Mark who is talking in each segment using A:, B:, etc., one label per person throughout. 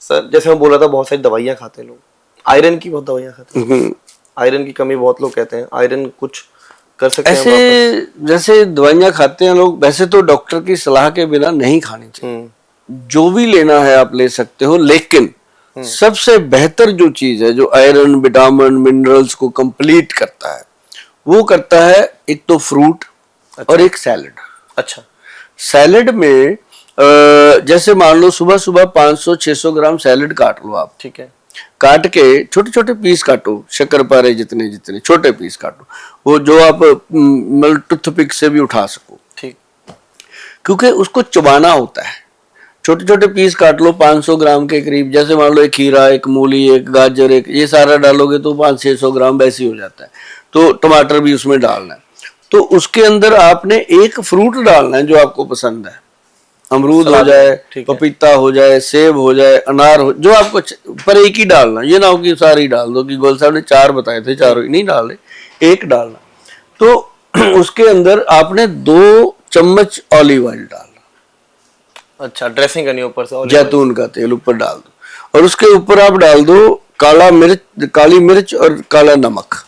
A: Sir जैसे मैं बोल रहा था बहुत सारी दवाइयाँ खाते हैं लोग, आयरन की बहुत दवाइयाँ खाते हैं, आयरन की कमी बहुत लोग कहते हैं, आयरन कुछ कर सकते हैं
B: ऐसे
A: वापस?
B: जैसे दवाइयां खाते हैं लोग, वैसे तो डॉक्टर की सलाह के बिना नहीं खानी चाहिए। जो भी लेना है आप ले सकते हो, लेकिन सबसे बेहतर जो चीज है जो आयरन विटामिन मिनरल्स को कंप्लीट करता है वो करता है एक तो फ्रूट और एक सैलड।
A: अच्छा,
B: सैलड में जैसे मान लो सुबह सुबह 500-600 ग्राम सैलड काट लो आप।
A: ठीक है।
B: काट के छोटे छोटे पीस काटो, शक्करपारे जितने जितने छोटे पीस काटो, वो जो आप मतलब टूथपिक से भी उठा सको,
A: ठीक।
B: क्योंकि उसको चबाना होता है। छोटे छोटे पीस काट लो 500 ग्राम के करीब, जैसे मान लो एक खीरा, एक मूली, एक गाजर, एक ये सारा डालोगे तो 500-600 ग्राम वैसे ही हो जाता है। तो टमाटर भी उसमें डालना है। तो उसके अंदर आपने एक फ्रूट डालना है जो आपको पसंद है, अमरूद हो जाए, पपीता हो जाए, सेब हो जाए, अनार हो, जो आपको पर एक ही डालना। ये ना हो कि सारी ही डाल दो, कि गोल साहब ने 4 बताए थे, चारों नहीं डालने, एक डालना। तो उसके अंदर आपने 2 चम्मच ऑलिव ऑयल डालना।
A: अच्छा, ड्रेसिंग करनी ऊपर से
B: जैतून का तेल ऊपर डाल दो, और उसके ऊपर आप डाल दो काली मिर्च और काला नमक।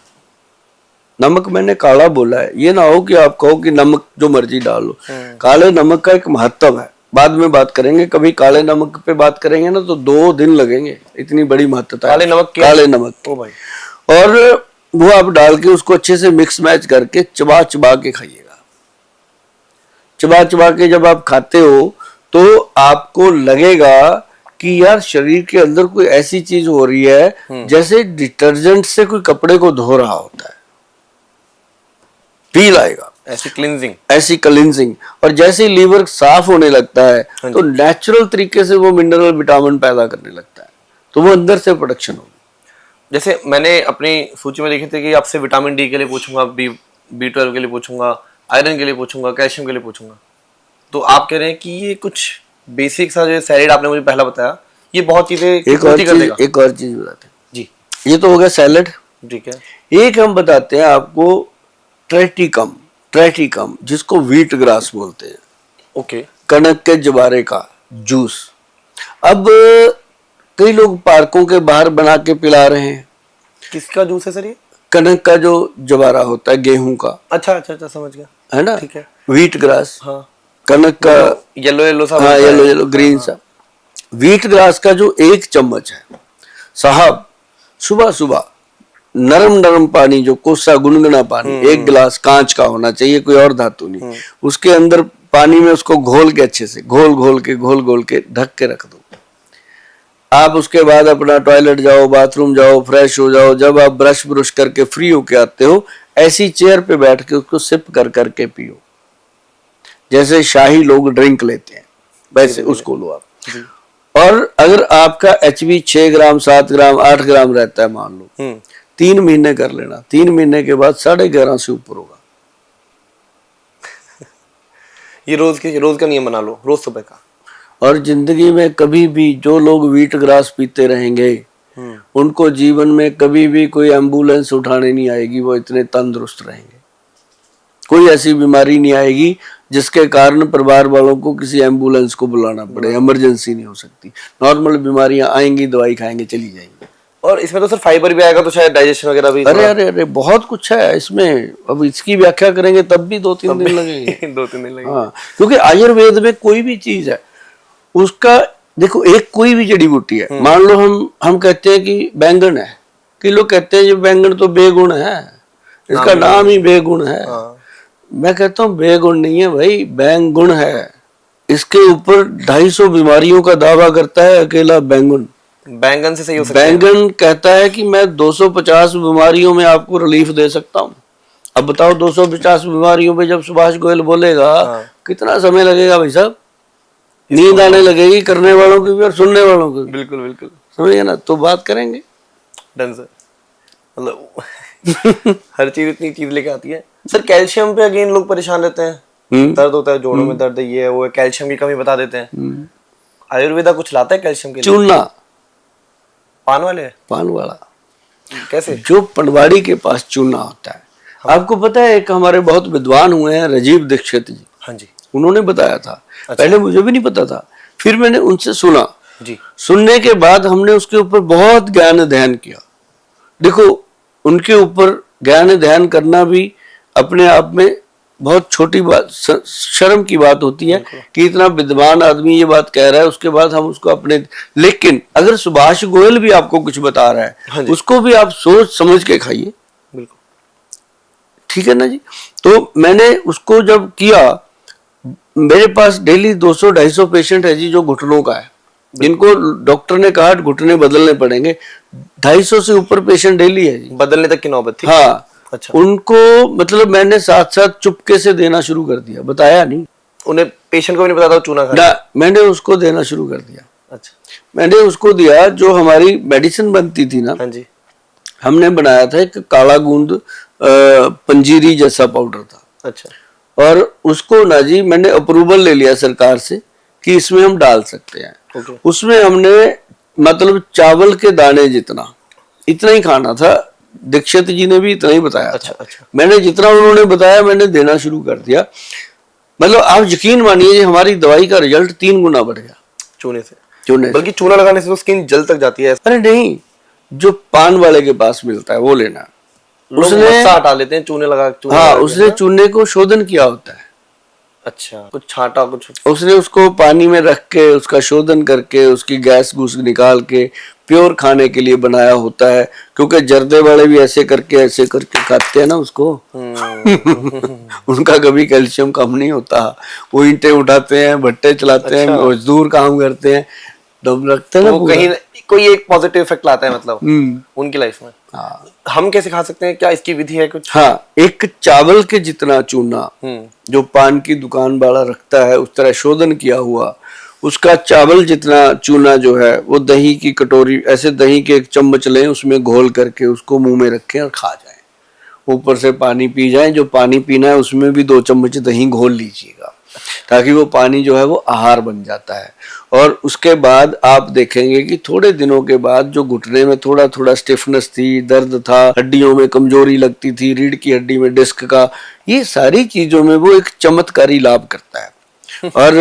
B: नमक मैंने काला बोला है, ये ना हो कि आप कहो कि नमक जो मर्जी डाल लो। काले नमक का एक महत्व है, बाद में बात करेंगे, कभी काले नमक पे बात करेंगे ना तो 2 दिन लगेंगे, इतनी बड़ी महत्वता है काले नमक।
A: ओ भाई।
B: और वो आप डाल के उसको अच्छे से मिक्स मैच करके चबा चबा के खाइएगा। चबा चबा के जब आप खाते हो तो आपको लगेगा कि यार शरीर के अंदर कोई ऐसी चीज हो रही है जैसे डिटर्जेंट से कोई कपड़े को धो रहा होता है, फील आएगा, ऐसी क्लींजिंग। और जैसे ही लीवर साफ होने लगता है तो नेचुरल तरीके से वो मिनरल विटामिन पैदा करने लगता है, तो वो अंदर से प्रोडक्शन होगी।
A: जैसे मैंने अपनी सूची में लिखे थे कि आपसे विटामिन डी के लिए पूछूंगा, B12 के लिए पूछूंगा, आयरन के लिए पूछूंगा, कैल्शियम के लिए पूछूंगा, तो आप कह रहे हैं कि ये कुछ बेसिक सा जो सैलेड आपने मुझे पहला बताया, ये बहुत चीजें
B: एक और चीज बताते हैं
A: जी।
B: ये तो हो गया सैलेड,
A: ठीक है।
B: एक हम बताते हैं आपको ट्रैटिकम, जिसको व्हीट ग्रास बोलते हैं।
A: ओके।
B: कनक के जवारे का जूस। अब कई लोग पार्कों के बाहर बना के पिला रहे हैं।
A: किसका जूस है सर ये?
B: कनक का जो जवारा होता है, गेहूं का।
A: अच्छा अच्छा अच्छा, समझ गया,
B: है ना।
A: ठीक है।
B: Wheat grass.
A: हाँ।
B: कनक का
A: येलो येलो सा।
B: हाँ, येलो ग्रीन सा। व्हीट ग्रास का जो 1 चम्मच है साहब, सुबह सुबह नरम नरम पानी, जो कोसा गुनगुना पानी, 1 गिलास कांच का होना चाहिए, कोई और धातु नहीं, उसके अंदर पानी में उसको घोल के अच्छे से घोल घोल के ढक के रख दो। आप उसके बाद अपना टॉयलेट जाओ, बाथरूम जाओ, फ्रेश हो जाओ, जब आप ब्रश करके फ्री होके आते हो, ऐसी चेयर पे बैठ के उसको सिप कर करके पियो, जैसे शाही लोग ड्रिंक लेते हैं वैसे उसको लो आप। और अगर आपका HB 6 ग्राम 7 ग्राम 8 ग्राम रहता है, मान लो 3 महीने कर लेना, 3 महीने के बाद 11.5 से ऊपर होगा।
A: ये रोज का नियम बना लो, रोज सुबह का।
B: और जिंदगी में कभी भी जो लोग व्हीट ग्रास पीते रहेंगे उनको जीवन में कभी भी कोई एम्बुलेंस उठाने नहीं आएगी, वो इतने तंदुरुस्त रहेंगे। कोई ऐसी बीमारी नहीं आएगी जिसके कारण परिवार वालों को किसी एम्बुलेंस को बुलाना पड़े, इमरजेंसी नहीं हो सकती। नॉर्मल बीमारियां आएंगी, दवाई खाएंगे, चली जाएंगी।
A: और इसमें तो सर फाइबर भी आएगा, तो शायद डाइजेशन वगैरह भी।
B: अरे बहुत कुछ है इसमें, अब इसकी व्याख्या करेंगे तब भी 2-3 दिन लगेंगे।
A: 2-3 दिन लगेंगे।
B: हाँ, क्योंकि आयुर्वेद में कोई भी चीज है उसका, देखो एक कोई भी जड़ी बूटी है, मान लो हम कहते हैं कि बैंगन है, कि लोग कहते हैं ये बैंगन तो बेगुण है, इसका नाम ही बेगुण है। मैं कहता हूँ बेगुण नहीं है भाई, बैंगुण है। इसके ऊपर 250 बीमारियों का दावा करता है अकेला बैंगन।
A: बैंगन से सही हो सकता है।
B: बैंगन कहता है कि मैं 250 बीमारियों में आपको रिलीफ दे सकता हूँ। अब बताओ 250 बीमारियों में जब सुभाष गोयल बोलेगा कितना समय लगेगा भाई साहब, नींद आने लगेगी करने वालों की भी और सुनने वालों की।
A: बिल्कुल बिल्कुल,
B: समझिए ना, तो बात करेंगे।
A: Done sir. मतलब हर चीज इतनी चीज लेके आती है सर। कैल्शियम पे अगेन लोग परेशान रहते हैं, दर्द होता है जोड़ों में, दर्द ये है वो है, कैल्शियम की कमी बता देते हैं। आयुर्वेदा कुछ लाता है कैल्शियम के लिए?
B: चूना,
A: पान
B: वाला।
A: कैसे?
B: जो पनवाड़ी के पास चूना होता है, आपको पता है एक हमारे बहुत विद्वान हुए हैं राजीव दीक्षित जी।
A: हाँ जी।
B: उन्होंने बताया था। अच्छा। पहले मुझे भी नहीं पता था, फिर मैंने उनसे सुना
A: जी।
B: सुनने के बाद हमने उसके ऊपर बहुत ज्ञान अध्ययन किया। देखो, उनके ऊपर ज्ञान अध्ययन करना भी अपने आप में बहुत छोटी बात, शर्म की बात होती है कि इतना विद्वान आदमी ये बात कह रहा है, उसके बाद हम उसको अपने, लेकिन अगर सुभाष गोयल भी आपको कुछ बता रहा
A: हाँ
B: है,
A: जी।
B: उसको भी आप सोच समझ के खाइए।
A: बिल्कुल।
B: ठीक है ना जी। तो मैंने उसको जब किया, मेरे पास डेली 200-250 पेशेंट है जी जो घुटनों का है, जिनको डॉक्टर ने कहा घुटने बदलने पड़ेंगे। 250 से ऊपर पेशेंट डेली है जी।
A: बदलने तक की नौबत थी।
B: हाँ।
A: अच्छा।
B: उनको मतलब मैंने साथ साथ चुपके से देना शुरू कर दिया, बताया नहीं
A: उन्हें, पेशेंट को भी नहीं पता था चूना खा रहा है?
B: ना, मैंने उसको देना शुरू कर दिया।
A: अच्छा।
B: मैंने उसको दिया, जो हमारी मेडिसिन बनती थी ना,
A: हाँ जी।
B: हमने बनाया था एक काला गूंद पंजीरी जैसा पाउडर था।
A: अच्छा।
B: और उसको ना जी मैंने अप्रूवल ले लिया सरकार से कि इसमें हम डाल सकते हैं।
A: ओके।
B: उसमें हमने मतलब चावल के दाने जितना, इतना ही खाना था। दीक्षित जी ने भी इतना ही बताया
A: अच्छा।
B: था।
A: अच्छा।
B: मैंने जितना उन्होंने बताया मैंने देना शुरू कर दिया। मतलब आप यकीन मानिए जी, हमारी दवाई का रिजल्ट 3 गुना बढ़ गया
A: चूने से।
B: चूने से।
A: बल्कि चूना लगाने से तो स्किन जल तक जाती है।
B: अरे नहीं, जो पान वाले के पास मिलता है वो लेना।
A: लोग
B: उसने
A: मस्सा हटा लेते हैं चूने लगा, चूना
B: हाँ,
A: लगा के,
B: उसने
A: ना?
B: चूने को शोधन किया होता है।
A: अच्छा, कुछ छाटा कुछ।
B: उसने उसको पानी में रख के उसका शोधन करके उसकी गैस घूस निकाल के प्योर खाने के लिए बनाया होता है। क्योंकि जर्दे वाले भी ऐसे करके खाते हैं ना उसको। उनका कभी कैल्शियम कम नहीं होता। वो ईंटें उठाते हैं, भट्टे चलाते हैं,
A: अच्छा।
B: मजदूर काम करते हैं, दम रखते हैं ना
A: वो
B: पूरा।
A: कहीं कोई एक पॉजिटिव इफेक्ट लाता है मतलब
B: हम्म।
A: उनकी लाइफ में।
B: हाँ।
A: हम कैसे खा सकते हैं, क्या इसकी विधि है कुछ?
B: हाँ, एक चावल के जितना चूना जो पान की दुकान वाला रखता है, उस तरह शोधन किया हुआ उसका चावल जितना चूना जो है वो दही की कटोरी, ऐसे दही के 1 चम्मच लें, उसमें घोल करके उसको मुंह में रखें और खा जाएं। ऊपर से पानी पी जाएं। जो पानी पीना है उसमें भी 2 चम्मच दही घोल लीजिएगा, ताकि वो पानी जो है वो आहार बन जाता है। और उसके बाद आप देखेंगे कि थोड़े दिनों के बाद जो घुटने में थोड़ा थोड़ा स्टिफनेस थी, दर्द था, हड्डियों में कमजोरी लगती थी, रीढ़ की हड्डी में डिस्क का, ये सारी चीजों में वो एक चमत्कारी लाभ करता है। और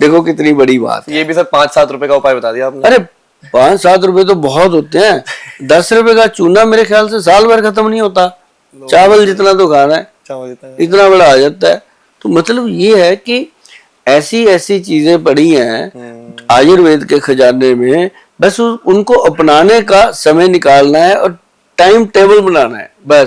B: देखो कितनी बड़ी बात है।
A: ये भी सर 5-7 रुपए का उपाय बता दिया आपने।
B: अरे 5-7 रुपए तो बहुत होते हैं। 10 रुपए का चूना मेरे ख्याल से साल भर खत्म नहीं होता। चावल जितना तो खाना है, इतना बड़ा आ जाता है। तो मतलब ये है कि ऐसी ऐसी चीजें पड़ी हैं आयुर्वेद के खजाने में, बस उनको अपनाने का समय निकालना है और टाइम टेबल बनाना है बस।